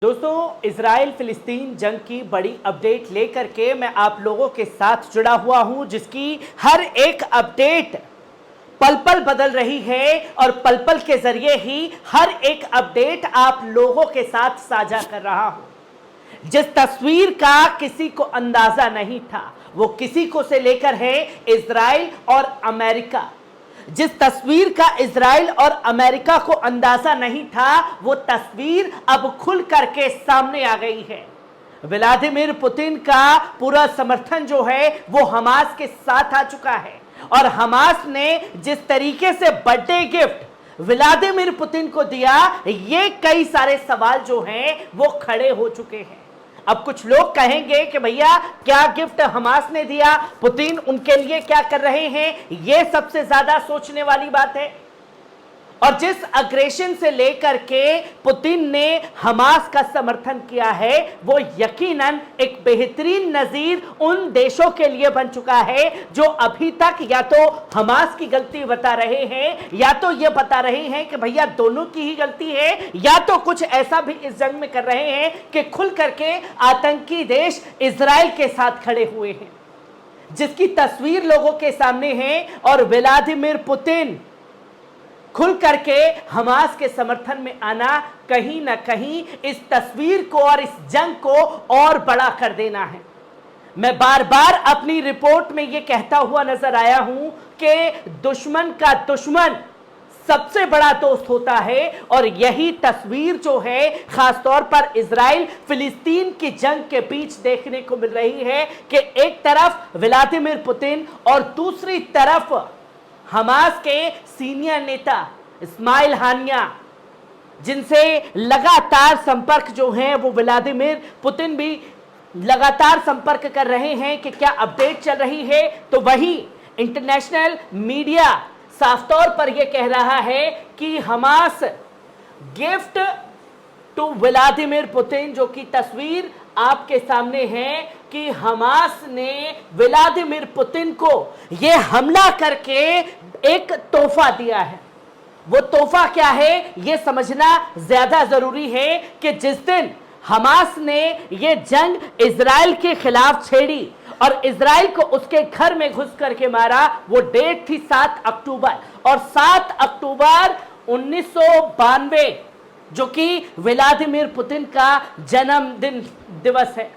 दोस्तों, इजराइल फिलिस्तीन जंग की बड़ी अपडेट लेकर के मैं आप लोगों के साथ जुड़ा हुआ हूं, जिसकी हर एक अपडेट पल पल बदल रही है और पल पल के जरिए ही हर एक अपडेट आप लोगों के साथ साझा कर रहा हूं। जिस तस्वीर का किसी को अंदाजा नहीं था, वो किसी को से लेकर है इजराइल और अमेरिका। जिस तस्वीर का इजराइल और अमेरिका को अंदाजा नहीं था, वो तस्वीर अब खुल करके सामने आ गई है। व्लादिमीर पुतिन का पूरा समर्थन जो है वो हमास के साथ आ चुका है और हमास ने जिस तरीके से बर्थडे गिफ्ट व्लादिमीर पुतिन को दिया, ये कई सारे सवाल जो हैं वो खड़े हो चुके हैं। अब कुछ लोग कहेंगे कि भैया क्या गिफ्ट हमास ने दिया, पुतिन उनके लिए क्या कर रहे हैं, ये सबसे ज्यादा सोचने वाली बात है। और जिस अग्रेशन से लेकर के पुतिन ने हमास का समर्थन किया है, वो यकीनन एक बेहतरीन नजीर उन देशों के लिए बन चुका है जो अभी तक या तो हमास की गलती बता रहे हैं या तो ये बता रहे हैं कि भैया दोनों की ही गलती है, या तो कुछ ऐसा भी इस जंग में कर रहे हैं कि खुल करके आतंकी देश इजराइल के साथ खड़े हुए हैं, जिसकी तस्वीर लोगों के सामने है। और व्लादिमीर पुतिन खुल करके हमास के समर्थन में आना कहीं ना कहीं इस तस्वीर को और इस जंग को और बड़ा कर देना है। मैं बार बार अपनी रिपोर्ट में यह कहता हुआ नजर आया हूं कि दुश्मन का दुश्मन सबसे बड़ा दोस्त होता है, और यही तस्वीर जो है खासतौर पर इजराइल फिलिस्तीन की जंग के बीच देखने को मिल रही है कि एक तरफ व्लादिमीर पुतिन और दूसरी तरफ हमास के सीनियर नेता इस्माइल हानिया, जिनसे लगातार संपर्क जो है वो व्लादिमीर पुतिन भी लगातार संपर्क कर रहे हैं कि क्या अपडेट चल रही है। तो वही इंटरनेशनल मीडिया साफ तौर पर यह कह रहा है कि Hamas gift to Vladimir Putin, जो कि तस्वीर आपके सामने है कि हमास ने व्लादिमीर पुतिन को यह हमला करके एक तोहफा दिया है। वो तोहफा क्या है यह समझना ज्यादा जरूरी है कि जिस दिन हमास ने यह जंग इजराइल के खिलाफ छेड़ी और इजराइल को उसके घर में घुस करके मारा, वो डेट थी 7 अक्टूबर, और 7 अक्टूबर 1992 जो कि व्लादिमीर पुतिन का जन्मदिन दिवस है,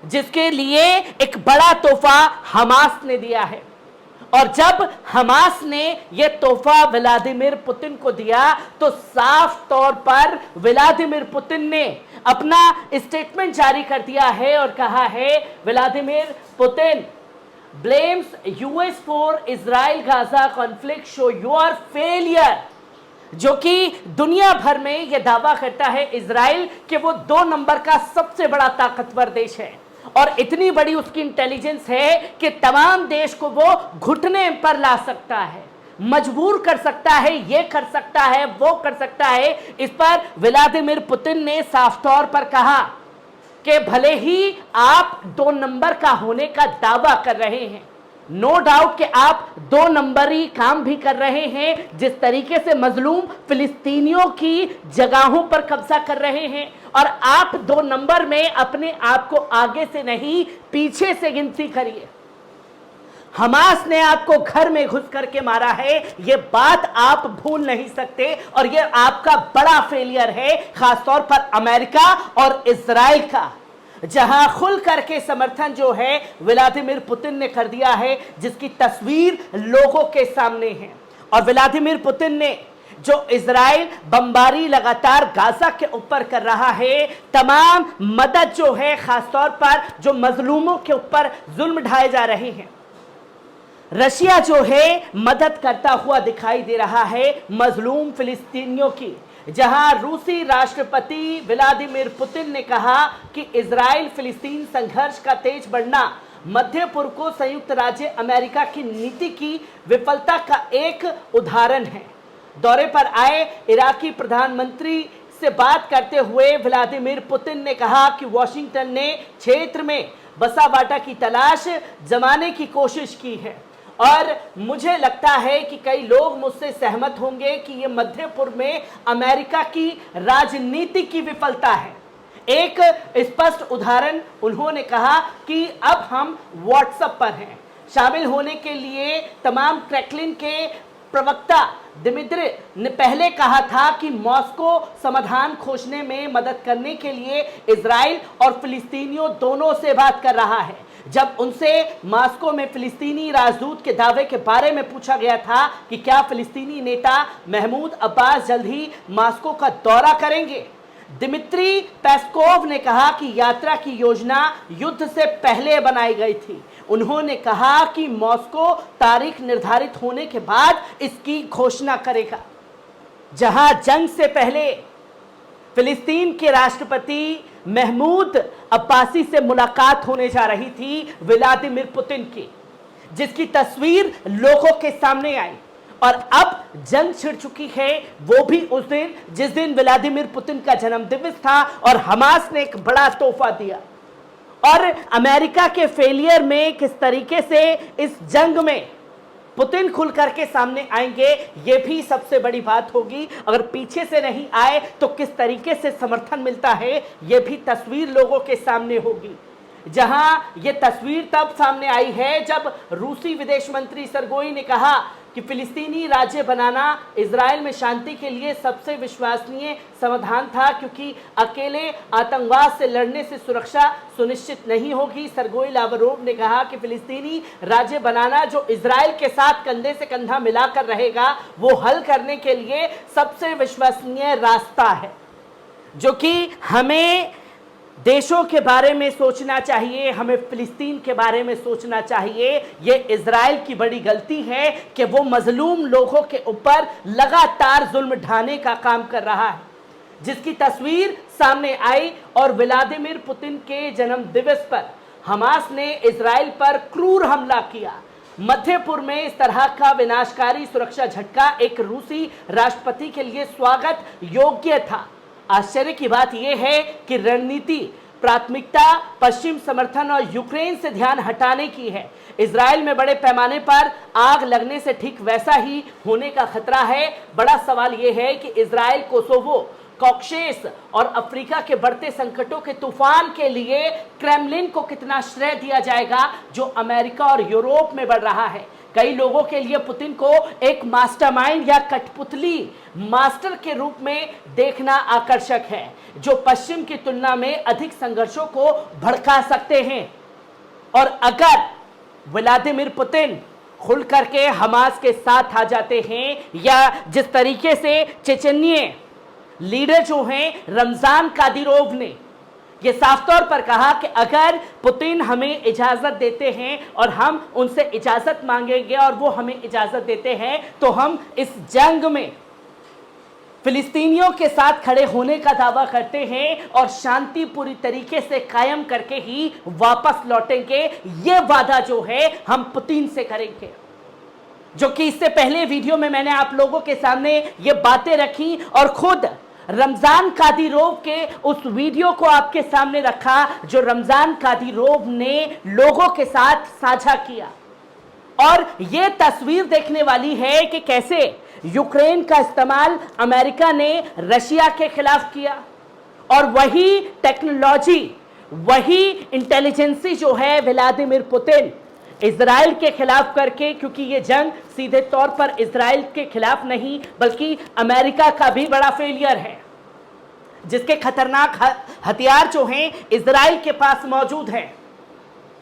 जिसके लिए एक बड़ा तोहफा हमास ने दिया है। और जब हमास ने यह तोहफा व्लादिमीर पुतिन को दिया तो साफ तौर पर व्लादिमीर पुतिन ने अपना स्टेटमेंट जारी कर दिया है और कहा है Vladimir Putin blames US for Israel Gaza conflict show your failure, जो कि दुनिया भर में यह दावा करता है इजराइल कि वो 2 नंबर का सबसे बड़ा ताकतवर देश है और इतनी बड़ी उसकी इंटेलिजेंस है कि तमाम देश को वो घुटने पर ला सकता है, मजबूर कर सकता है, ये कर सकता है, वो कर सकता है। इस पर व्लादिमीर पुतिन ने साफ तौर पर कहा कि भले ही आप 2 नंबर का होने का दावा कर रहे हैं, नो डाउट कि आप 2 नंबरी काम भी कर रहे हैं, जिस तरीके से मजलूम फिलिस्तीनियों की जगहों पर कब्जा कर रहे हैं, और आप 2 नंबर में अपने आप को आगे से नहीं पीछे से गिनती करिए। हमास ने आपको घर में घुस करके मारा है, यह बात आप भूल नहीं सकते, और यह आपका बड़ा फेलियर है खासतौर पर अमेरिका और इजराइल का, जहां खुल करके समर्थन जो है व्लादिमीर पुतिन ने कर दिया है, जिसकी तस्वीर लोगों के सामने है। और व्लादिमीर पुतिन ने जो इजराइल बमबारी लगातार गाजा के ऊपर कर रहा है, तमाम मदद जो है खासतौर पर जो मजलूमों के ऊपर जुल्म ढाए जा रहे हैं, रशिया जो है मदद करता हुआ दिखाई दे रहा है मजलूम फिलिस्तीनियों की, जहां रूसी राष्ट्रपति व्लादिमीर पुतिन ने कहा कि इजराइल फिलिस्तीन संघर्ष का तेज बढ़ना मध्य पूर्व को संयुक्त राज्य अमेरिका की नीति की विफलता का एक उदाहरण है। दौरे पर आए इराकी प्रधानमंत्री से बात करते हुए व्लादिमीर पुतिन ने कहा कि वॉशिंगटन ने क्षेत्र में बसा बाटा की तलाश जमाने की कोशिश की है, और मुझे लगता है कि कई लोग मुझसे सहमत होंगे कि यह मध्य पूर्व में अमेरिका की राजनीति की विफलता है। एक स्पष्ट उदाहरण उन्होंने कहा कि अब हम व्हाट्सएप पर हैं। शामिल होने के लिए तमाम क्रेमलिन के प्रवक्ता दिमित्री ने पहले कहा था कि मॉस्को समाधान खोजने में मदद करने के लिए इजराइल और फिलिस्तीनियों दोनों से बात कर रहा है। जब उनसे मॉस्को में फिलिस्तीनी राजदूत के दावे के बारे में पूछा गया था कि क्या फिलिस्तीनी नेता महमूद अब्बास जल्द ही मॉस्को का दौरा करेंगे, दिमित्री पेस्कोव ने कहा कि यात्रा की योजना युद्ध से पहले बनाई गई थी। उन्होंने कहा कि मॉस्को तारीख निर्धारित होने के बाद इसकी घोषणा करेगा। जहां जंग से पहले फिलिस्तीन के राष्ट्रपति महमूद अब्बासी से मुलाकात होने जा रही थी व्लादिमीर पुतिन की, जिसकी तस्वीर लोगों के सामने आई, और अब जंग छिड़ चुकी है, वो भी उस दिन जिस दिन व्लादिमीर पुतिन का जन्मदिवस था और हमास ने एक बड़ा तोहफा दिया। और अमेरिका के फेलियर में किस तरीके से इस जंग में पुतिन खुल करके सामने आएंगे, ये भी सबसे बड़ी बात होगी। अगर पीछे से नहीं आए तो किस तरीके से समर्थन मिलता है, ये भी तस्वीर लोगों के सामने होगी। जहां ये तस्वीर तब सामने आई है जब रूसी विदेश मंत्री सरगोई ने कहा कि फिलिस्तीनी राज्य बनाना इजराइल में शांति के लिए सबसे विश्वसनीय समाधान था, क्योंकि अकेले आतंकवाद से लड़ने से सुरक्षा सुनिश्चित नहीं होगी। सरगोई लावरोव ने कहा कि फिलिस्तीनी राज्य बनाना जो इजराइल के साथ कंधे से कंधा मिलाकर रहेगा, वो हल करने के लिए सबसे विश्वसनीय रास्ता है। जो कि हमें देशों के बारे में सोचना चाहिए, हमें फिलिस्तीन के बारे में सोचना चाहिए। ये इजराइल की बड़ी गलती है कि वो मजलूम लोगों के ऊपर लगातार जुल्म ढाने का काम कर रहा है, जिसकी तस्वीर सामने आई। और व्लादिमीर पुतिन के जन्म दिवस पर हमास ने इजराइल पर क्रूर हमला किया। मध्यपुर में इस तरह का विनाशकारी सुरक्षा झटका एक रूसी राष्ट्रपति के लिए स्वागत योग्य था। आश्चर्य की बात यह है कि रणनीति प्राथमिकता पश्चिम समर्थन और यूक्रेन से ध्यान हटाने की है। इजराइल में बड़े पैमाने पर आग लगने से ठीक वैसा ही होने का खतरा है। बड़ा सवाल यह है कि इजराइल, कोसोवो, कॉकेशस और अफ्रीका के बढ़ते संकटों के तूफान के लिए क्रेमलिन को कितना श्रेय दिया जाएगा, जो अमेरिका और यूरोप में बढ़ रहा है। कई लोगों के लिए पुतिन को एक मास्टरमाइंड या कठपुतली मास्टर के रूप में देखना आकर्षक है, जो पश्चिम की तुलना में अधिक संघर्षों को भड़का सकते हैं। और अगर व्लादिमीर पुतिन खुल करके हमास के साथ आ जाते हैं, या जिस तरीके से चेचन्य लीडर जो हैं रमजान कादिरोव ने ये साफ तौर पर कहा कि अगर पुतिन हमें इजाजत देते हैं और हम उनसे इजाजत मांगेंगे और वो हमें इजाजत देते हैं, तो हम इस जंग में फिलिस्तीनियों के साथ खड़े होने का दावा करते हैं और शांति पूरी तरीके से कायम करके ही वापस लौटेंगे। ये वादा जो है हम पुतिन से करेंगे। जो कि इससे पहले वीडियो में मैंने आप लोगों के सामने ये बातें रखी और खुद रमजान कादिरोव के उस वीडियो को आपके सामने रखा, जो रमजान कादिरोव ने लोगों के साथ साझा किया। और ये तस्वीर देखने वाली है कि कैसे यूक्रेन का इस्तेमाल अमेरिका ने रशिया के खिलाफ किया, और वही टेक्नोलॉजी, वही इंटेलिजेंसी जो है व्लादिमीर पुतिन इजराइल के खिलाफ करके, क्योंकि ये जंग सीधे तौर पर इजराइल के खिलाफ नहीं बल्कि अमेरिका का भी बड़ा फेलियर है, जिसके खतरनाक हथियार जो हैं इजराइल के पास मौजूद हैं।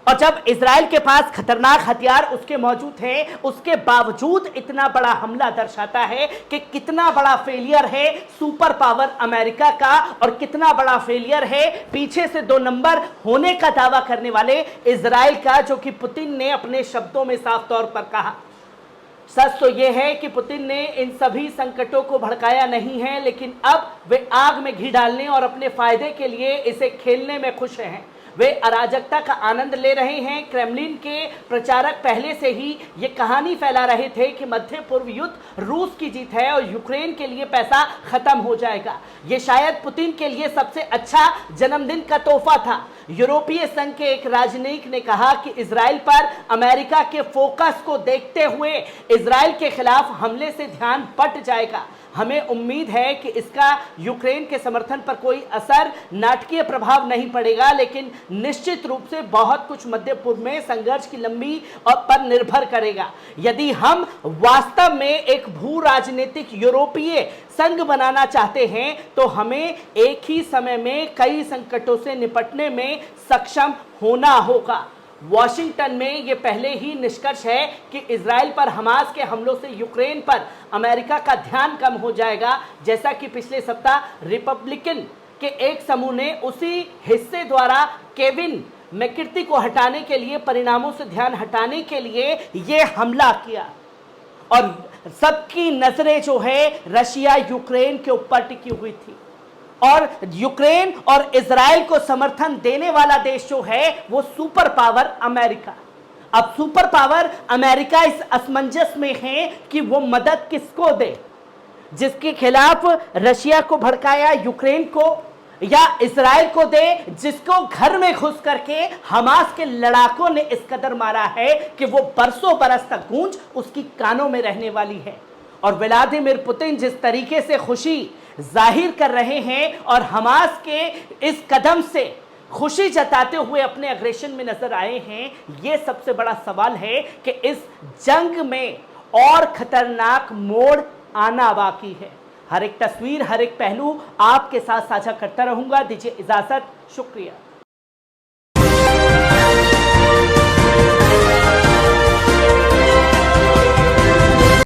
और जब इजराइल के पास खतरनाक हथियार उसके मौजूद हैं, उसके बावजूद इतना बड़ा हमला दर्शाता है कि कितना बड़ा फेलियर है सुपर पावर अमेरिका का, और कितना बड़ा फेलियर है पीछे से 2 नंबर होने का दावा करने वाले इजराइल का, जो कि पुतिन ने अपने शब्दों में साफ तौर पर कहा। सच तो यह है कि पुतिन ने इन सभी संकटों को भड़काया नहीं है, लेकिन अब वे आग में घी डालने और अपने फायदे के लिए इसे खेलने में खुश हैं। वे अराजकता का आनंद ले रहे हैं। क्रेमलिन के प्रचारक पहले से ही ये कहानी फैला रहे थे कि मध्य पूर्व युद्ध रूस की जीत है और यूक्रेन के लिए पैसा खत्म हो जाएगा। ये शायद पुतिन के लिए सबसे अच्छा जन्मदिन का तोहफा था। यूरोपीय संघ के एक राजनयिक ने कहा कि इजराइल पर अमेरिका के फोकस को देखते हुए इजराइल के खिलाफ हमले से ध्यान पट जाएगा। हमें उम्मीद है कि इसका यूक्रेन के समर्थन पर कोई असर, नाटकीय प्रभाव नहीं पड़ेगा, लेकिन निश्चित रूप से बहुत कुछ मध्य पूर्व में संघर्ष की लंबी और पर निर्भर करेगा। यदि हम वास्तव में एक भू राजनीतिक यूरोपीय संघ बनाना चाहते हैं तो हमें एक ही समय में कई संकटों से निपटने में सक्षम होना होगा। वॉशिंगटन में यह पहले ही निष्कर्ष है कि इजराइल पर हमास के हमलों से यूक्रेन पर अमेरिका का ध्यान कम हो जाएगा, जैसा कि पिछले सप्ताह रिपब्लिकन के एक समूह ने उसी हिस्से द्वारा केविन मैकेर्टी को हटाने के लिए, परिणामों से ध्यान हटाने के लिए यह हमला किया। और सबकी नजरें जो है रशिया यूक्रेन के ऊपर टिकी हुई थी, और यूक्रेन और इजराइल को समर्थन देने वाला देश जो है वो सुपर पावर अमेरिका। अब सुपर पावर अमेरिका इस असमंजस में है कि वो मदद किसको दे, जिसके खिलाफ रशिया को भड़काया यूक्रेन को, या इजराइल को दे जिसको घर में घुस करके हमास के लड़ाकों ने इस कदर मारा है कि वो बरसों बरस तक गूंज उसकी कानों में रहने वाली है। और व्लादिमीर पुतिन जिस तरीके से खुशी जाहिर कर रहे हैं और हमास के इस कदम से खुशी जताते हुए अपने अग्रेशन में नजर आए हैं, ये सबसे बड़ा सवाल है कि इस जंग में और खतरनाक मोड़ आना बाकी है। हर एक तस्वीर, हर एक पहलू आपके साथ साझा करता रहूंगा। दीजिए इजाजत, शुक्रिया।